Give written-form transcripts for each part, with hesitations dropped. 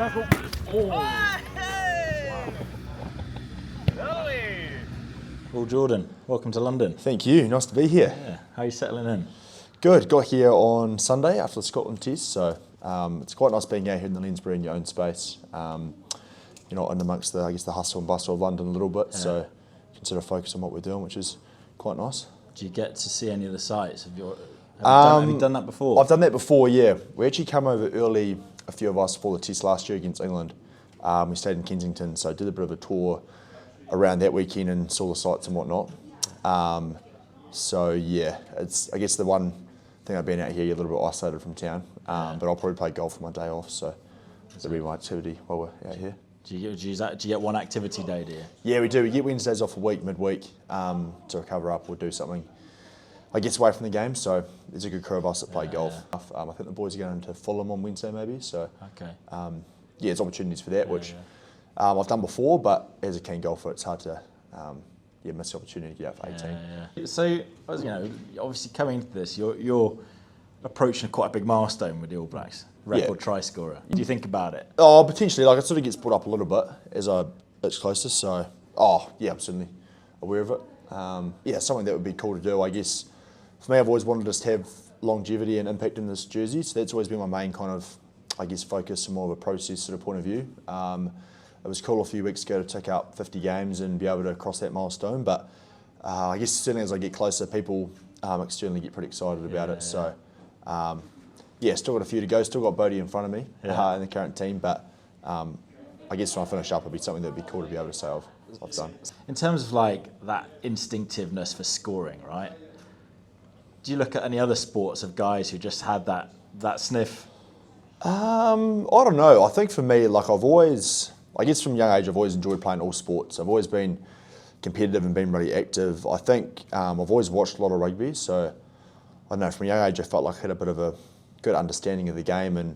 tackle. Oh. Well, Jordan, welcome to London. Thank you, nice to be here. Yeah. How are you settling in? Good, got here on Sunday after the Scotland test, so it's quite nice being out here in the Lensbury in your own space. You're not in amongst the, the hustle and bustle of London a little bit, so you can sort of focus on what we're doing, which is quite nice. Do you get to see any of the sites? Have you done that before? I've done that before, yeah. We actually came over early, a few of us, for the test last year against England. We stayed in Kensington, so did a bit of a tour around that weekend and saw the sights and whatnot. So yeah, it's I guess the one thing I've been out here, you're a little bit isolated from town, but I'll probably play golf on my day off, so that'll be my activity while we're out here. Do you get one activity day, do you? Yeah, we do. We get Wednesdays off a week, midweek, to recover up or do something, I guess, away from the game. So there's a good crew of us that play golf. I think the boys are going to Fulham on Wednesday maybe, so okay. Yeah, there's opportunities for that, which I've done before, but as a keen golfer, it's hard to miss the opportunity to get out for 18. Yeah. So, obviously coming into this, you're approaching quite a big milestone with the All Blacks, record try scorer. Do you think about it? Oh, potentially. Like, it sort of gets brought up a little bit as I get closer. So, I'm certainly aware of it. Something that would be cool to do. I guess for me, I've always wanted to have longevity and impact in this jersey. So that's always been my main kind of, focus and more of a process sort of point of view. It was cool a few weeks ago to tick up 50 games and be able to cross that milestone. But I guess certainly as I get closer, people externally get pretty excited about it. So, still got a few to go. Still got Bodie in front of me in the current team. But I guess when I finish up, it'll be something that would be cool to be able to say I've done. In terms of that instinctiveness for scoring, right? Do you look at any other sports of guys who just had that sniff? I don't know. I think for me, from a young age, I've always enjoyed playing all sports. I've always been competitive and been really active. I think I've always watched a lot of rugby, so I don't know, from a young age I felt like I had a bit of a good understanding of the game, and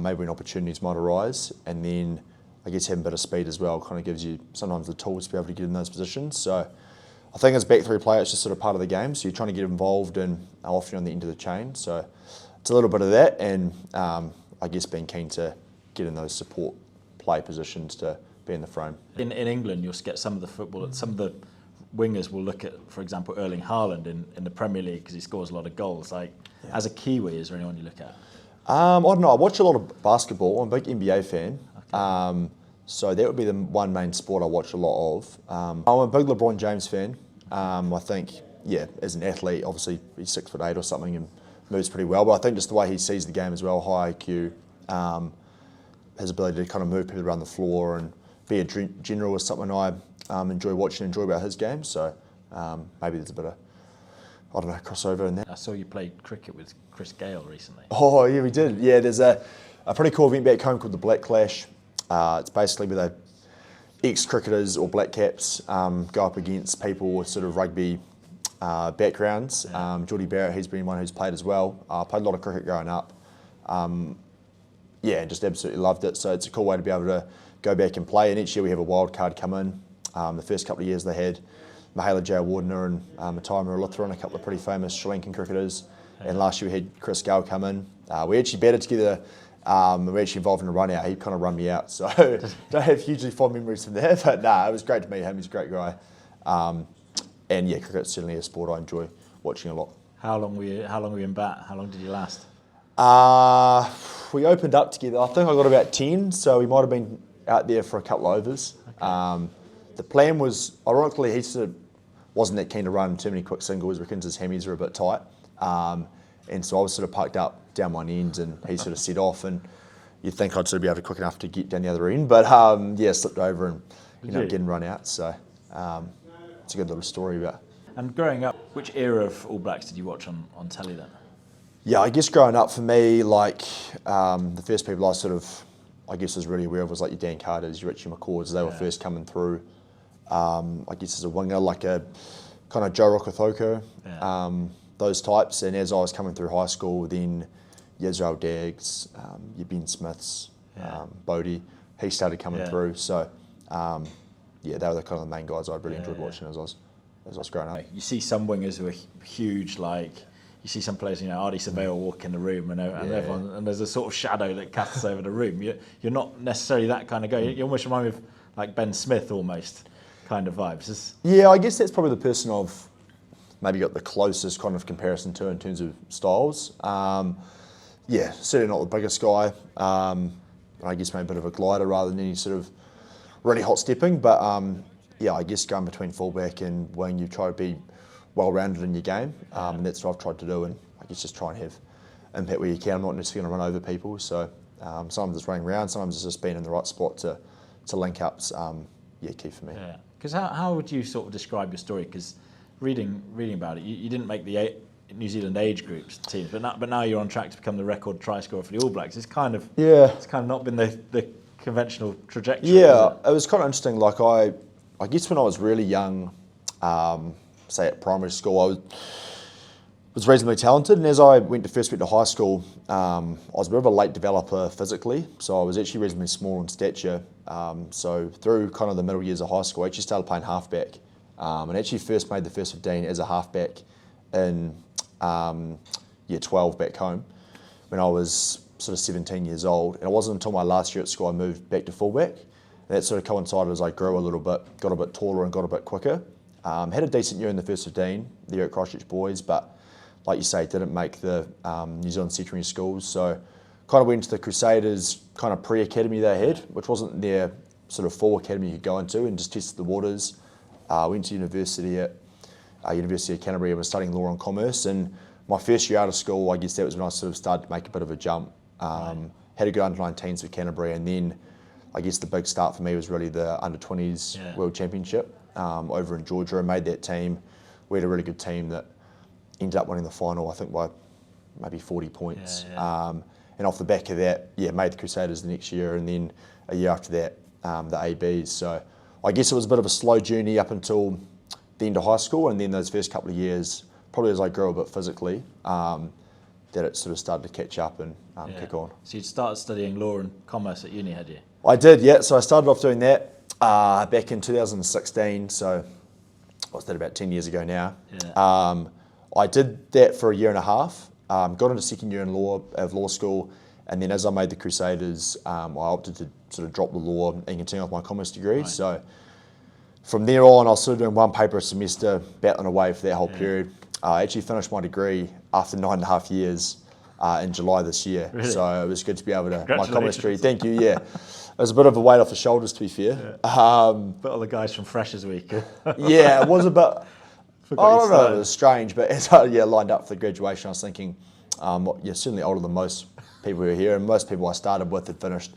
maybe when opportunities might arise, and then I guess having a bit of speed as well kind of gives you sometimes the tools to be able to get in those positions. So I think as a back three player, it's just sort of part of the game, so you're trying to get involved and often on the end of the chain. So it's a little bit of that, and I guess being keen to get in those support play positions to be in the frame. In England, you'll get some of the wingers will look at, for example, Erling Haaland in the Premier League because he scores a lot of goals. As a Kiwi, is there anyone you look at? I don't know. I watch a lot of basketball. I'm a big NBA fan. Okay. So that would be the one main sport I watch a lot of. I'm a big LeBron James fan. I think, as an athlete, obviously he's 6'8" or something and moves pretty well. But I think just the way he sees the game as well, high IQ, his ability to kind of move people around the floor and be a general is something I enjoy watching and enjoy about his game. So maybe there's a bit of, crossover in that. I saw you play cricket with Chris Gale recently. Oh, yeah, we did. Yeah, there's a pretty cool event back home called the Black Clash. It's basically where ex-cricketers or black caps go up against people with sort of rugby backgrounds. Geordie Barrett, he's been one who's played as well. Played a lot of cricket growing up. Just absolutely loved it. So it's a cool way to be able to go back and play. And each year we have a wild card come in. The first couple of years they had Mahela Jayawardena and Matai Muralitharan, a couple of pretty famous Sri Lankan cricketers. And last year we had Chris Gale come in. We actually batted together. We were actually involved in a run out. He kind of run me out. So don't have hugely fond memories from there. But it was great to meet him. He's a great guy. Cricket's certainly a sport I enjoy watching a lot. How long were you in bat? How long did you last? We opened up together. I think I got about 10, so we might have been out there for a couple of overs. Okay. The plan was, ironically, he sort of wasn't that keen to run too many quick singles because his hammies were a bit tight. And so I was sort of parked up down one end and he sort of set off, and you'd think I'd sort of be able to quick enough to get down the other end, but slipped over and getting run out. So it's a good little story about. And growing up, which era of All Blacks did you watch on telly then? Yeah, I guess growing up for me, the first people I was really aware of was your Dan Carters, your Richie McCaws. They were first coming through. I guess as a winger, like a kind of Joe Rokocoko, those types. And as I was coming through high school, then Israel Daggs, your Ben Smiths, Bodie, he started coming through. So they were the kind of the main guys I really enjoyed watching as I was growing up. You see some wingers who are huge, you see some players, Ardy Surveyor walk in the room and everyone, and there's a sort of shadow that casts over the room. You're not necessarily that kind of guy. You almost remind me of like Ben Smith almost kind of vibes. Yeah, I guess that's probably the person I've maybe got the closest kind of comparison to in terms of styles. Yeah, certainly not the biggest guy. I guess maybe a bit of a glider rather than any sort of really hot stepping. But yeah, I guess going between fullback and wing, you try to be well-rounded in your game. And that's what I've tried to do. And I guess just try and have impact where you can. I'm not necessarily going to run over people. So sometimes it's running around, sometimes it's just being in the right spot to link ups. Yeah, key for me. Yeah. Because how would you sort of describe your story? Because reading about it, you didn't make the New Zealand age groups teams, but now you're on track to become the record try scorer for the All Blacks. It's kind of not been the conventional trajectory. Yeah, it was kind of interesting. Like I guess when I was really young, say at primary school, I was reasonably talented, and as I first went to high school, I was a bit of a late developer physically, so I was actually reasonably small in stature. So through kind of the middle years of high school, I actually started playing halfback, and actually first made the first 15 as a halfback in year 12 back home when I was sort of 17 years old. And it wasn't until my last year at school I moved back to fullback. And that sort of coincided as I grew a little bit, got a bit taller and got a bit quicker. Had a decent year in the first 15, the year at Christchurch Boys, but like you say, didn't make the New Zealand secondary schools. So kind of went to the Crusaders kind of pre-academy they had, which wasn't their sort of full academy you could go into, and just tested the waters. Went to university at University of Canterbury and was studying law and commerce. And my first year out of school, I guess that was when I sort of started to make a bit of a jump. Had a good under-19s for Canterbury, and then I guess the big start for me was really the under-20s World Championship over in Georgia. I made that team. We had a really good team that ended up winning the final, I think by maybe 40 points. And off the back of that, made the Crusaders the next year, and then a year after that, the ABs. So I guess it was a bit of a slow journey up until the end of high school, and then those first couple of years, probably as I grew a bit physically, that it sort of started to catch up and kick on. So you'd started studying law and commerce at uni, had you? I did, yeah. So I started off doing that back in 2016, so what's that, about 10 years ago now. I did that for a year and a half, got into second year in law school, and then as I made the Crusaders, I opted to sort of drop the law and continue with my commerce degree. So from there on, I was sort of doing one paper a semester, battling away for that whole period. I actually finished my degree after 9.5 years in July this year. Really? So it was good to be able to, my commerce degree, thank you, It was a bit of a weight off the shoulders, to be fair. But all the guys from Freshers Week. It was a bit, I don't know, it was strange, but as I lined up for the graduation, I was thinking, certainly older than most people who are here, and most people I started with had finished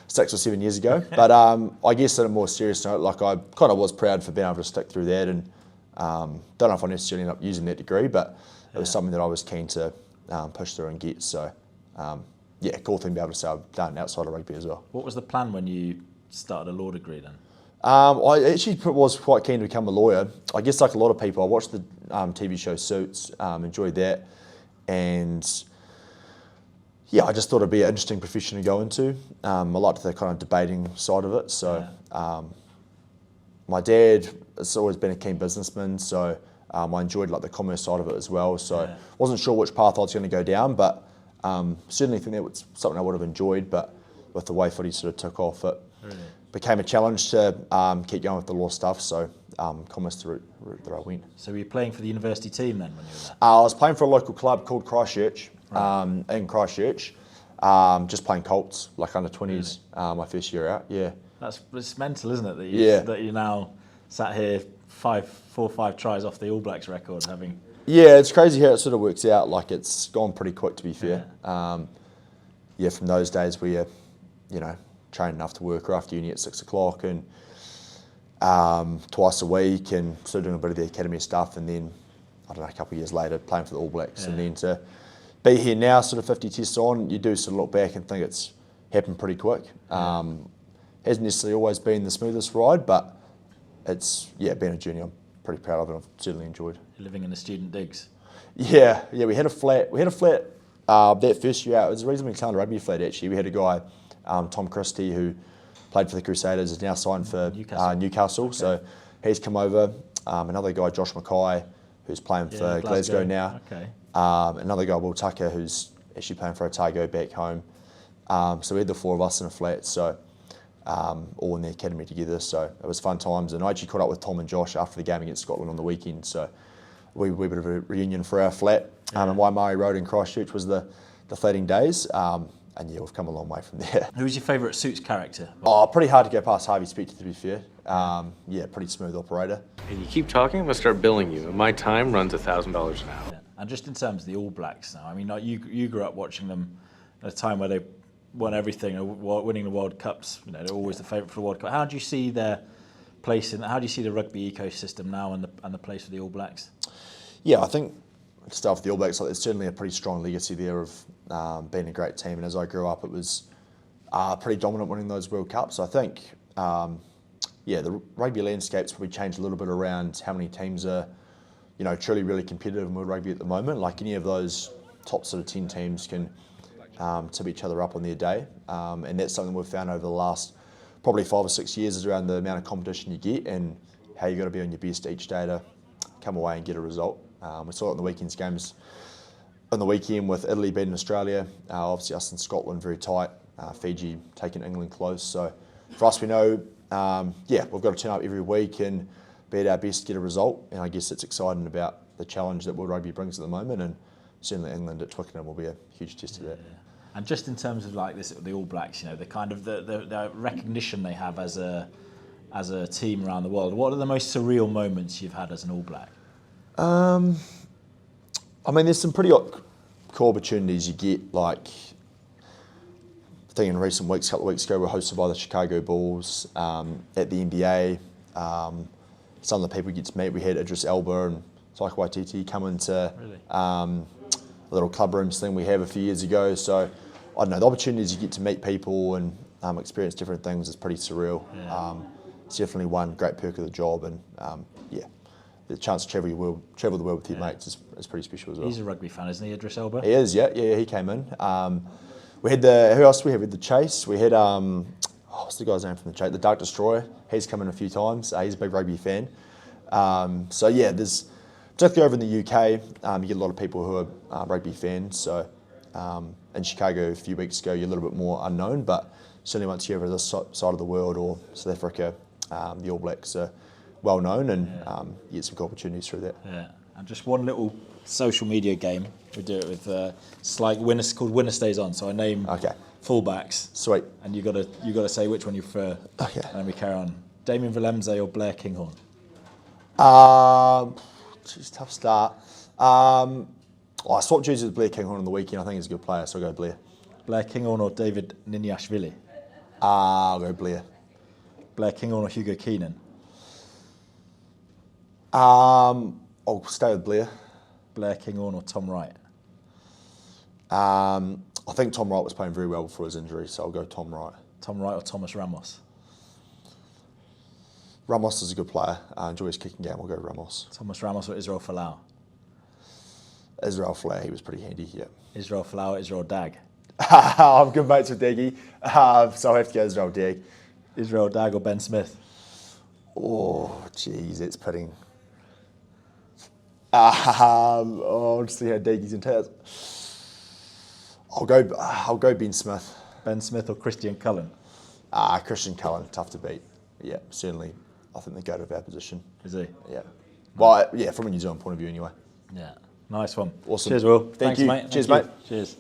6 or 7 years ago. But I guess on a more serious note, like I kind of was proud for being able to stick through that, and don't know if I necessarily ended up using that degree, but it was something that I was keen to push through and get. So cool thing to be able to say I've done outside of rugby as well. What was the plan when you started a law degree then? I actually was quite keen to become a lawyer. I guess like a lot of people, I watched the TV show Suits, enjoyed that, and I just thought it'd be an interesting profession to go into. I liked the kind of debating side of it. So my dad has always been a keen businessman, so I enjoyed like the commerce side of it as well. So wasn't sure which path I was going to go down, but certainly think that was something I would have enjoyed. But with the way footy sort of took off, it became a challenge to keep going with the law stuff. So commerce the route that I went. So were you playing for the university team then when you were there? I was playing for a local club called Christchurch. In Christchurch, just playing Colts, like under 20s, my first year out. It's mental, isn't it? That you now sat here 4 or 5 tries off the All Blacks record, having. It's crazy how it sort of works out. Like it's gone pretty quick, to be fair. From those days where you trained enough to work after uni at 6 o'clock and twice a week, and sort of doing a bit of the academy stuff, and then I don't know, a couple of years later playing for the All Blacks, and then to be here now, sort of 50 tests on, you do sort of look back and think it's happened pretty quick. Hasn't necessarily always been the smoothest ride, but it's been a journey I'm pretty proud of, and I've certainly enjoyed. You're living in the student digs. We had a flat. That first year out. It was a reasonably talented rugby flat actually. We had a guy, Tom Christie, who played for the Crusaders, is now signed for Newcastle. Okay. So he's come over. Another guy, Josh Mackay, who's playing for Glasgow now. Okay. Another guy, Will Tucker, who's actually playing for Otago back home. So we had the 4 of us in a flat, so all in the academy together. So it was fun times. And I actually caught up with Tom and Josh after the game against Scotland on the weekend. So we bit of a reunion for our flat. And Waimari Road in Christchurch was the fleeting days. And yeah, we've come a long way from there. Who was your favourite Suits character? Oh, pretty hard to go past Harvey Specter, to be fair. Yeah, pretty smooth operator. And you keep talking, I'm going to start billing you. And my time runs $1,000 an hour. Yeah. And just in terms of the All Blacks now, I mean, like you grew up watching them at a time where they won everything, winning the World Cups. You know, they're always the favourite for the World Cup. How do you see their place in? How do you see the rugby ecosystem now and the place of the All Blacks? Yeah, I think to start with the All Blacks, like, there's certainly a pretty strong legacy there of being a great team. And as I grew up, it was pretty dominant winning those World Cups. So I think, the rugby landscape's probably changed a little bit around how many teams are, you know, truly really competitive in world rugby at the moment. Like any of those top sort of 10 teams can tip each other up on their day. And that's something we've found over the last probably 5 or 6 years is around the amount of competition you get and how you got to be on your best each day to come away and get a result. We saw it in the weekend's games on the weekend with Italy beating Australia. Obviously us and Scotland very tight. Fiji taking England close. So for us, we know, we've got to turn up every week and be at our best to get a result. And I guess it's exciting about the challenge that World Rugby brings at the moment. And certainly England at Twickenham will be a huge test of that. And just in terms of like this, the All Blacks, you know, the kind of the recognition they have as a team around the world. What are the most surreal moments you've had as an All Black? I mean, there's some pretty cool opportunities you get. Like, I think in recent weeks, a couple of weeks ago, we were hosted by the Chicago Bulls at the NBA. Some of the people you get to meet, we had Idris Elba and Taika Waititi come into a little club rooms thing we have a few years ago. So, I don't know, the opportunities you get to meet people and experience different things is pretty surreal. Yeah. It's definitely one great perk of the job, and the chance to travel the world with your mates is pretty special as well. He's a rugby fan, isn't he, Idris Elba? He is, yeah, he came in. We had who else we had? We had the Chase. We had, what's the guy's name from the Chase? The Dark Destroyer. He's come in a few times. He's a big rugby fan. There's, particularly over in the UK, you get a lot of people who are rugby fans. So in Chicago a few weeks ago, you're a little bit more unknown, but certainly once you're over this side of the world or South Africa, the All Blacks are well known, and you get some cool opportunities through that. Yeah, and just one little social media game. We do it with it's like called Winner Stays On. So I name fullbacks. Sweet. And you gotta say which one you prefer. Okay. And then we carry on. Damien Villemze or Blair Kinghorn? Tough start. I swapped jerseys with Blair Kinghorn on the weekend. I think he's a good player, so I'll go Blair. Blair Kinghorn or David Niniashvili? I'll go Blair. Blair Kinghorn or Hugo Keenan? I'll stay with Blair. Blair Kinghorn or Tom Wright? I think Tom Wright was playing very well before his injury, so I'll go Tom Wright. Tom Wright or Thomas Ramos? Ramos is a good player. I enjoy his kicking game. I'll go Ramos. Thomas Ramos or Israel Folau? Israel Folau, he was pretty handy, yeah. Israel Folau or Israel Dag? I'm good mates with Daggy, so I have to go Israel Dag. Israel Dag or Ben Smith? Oh, jeez, it's putting... I'll just see how Daggy's in town. I'll go Ben Smith. Ben Smith or Christian Cullen? Christian Cullen, tough to beat. Yeah, certainly. I think they go to our position. Is he? Yeah. Well, from a New Zealand point of view anyway. Yeah. Nice one. Awesome. Cheers, Will. Thank you. Mate. Cheers, Thank mate. You. Cheers.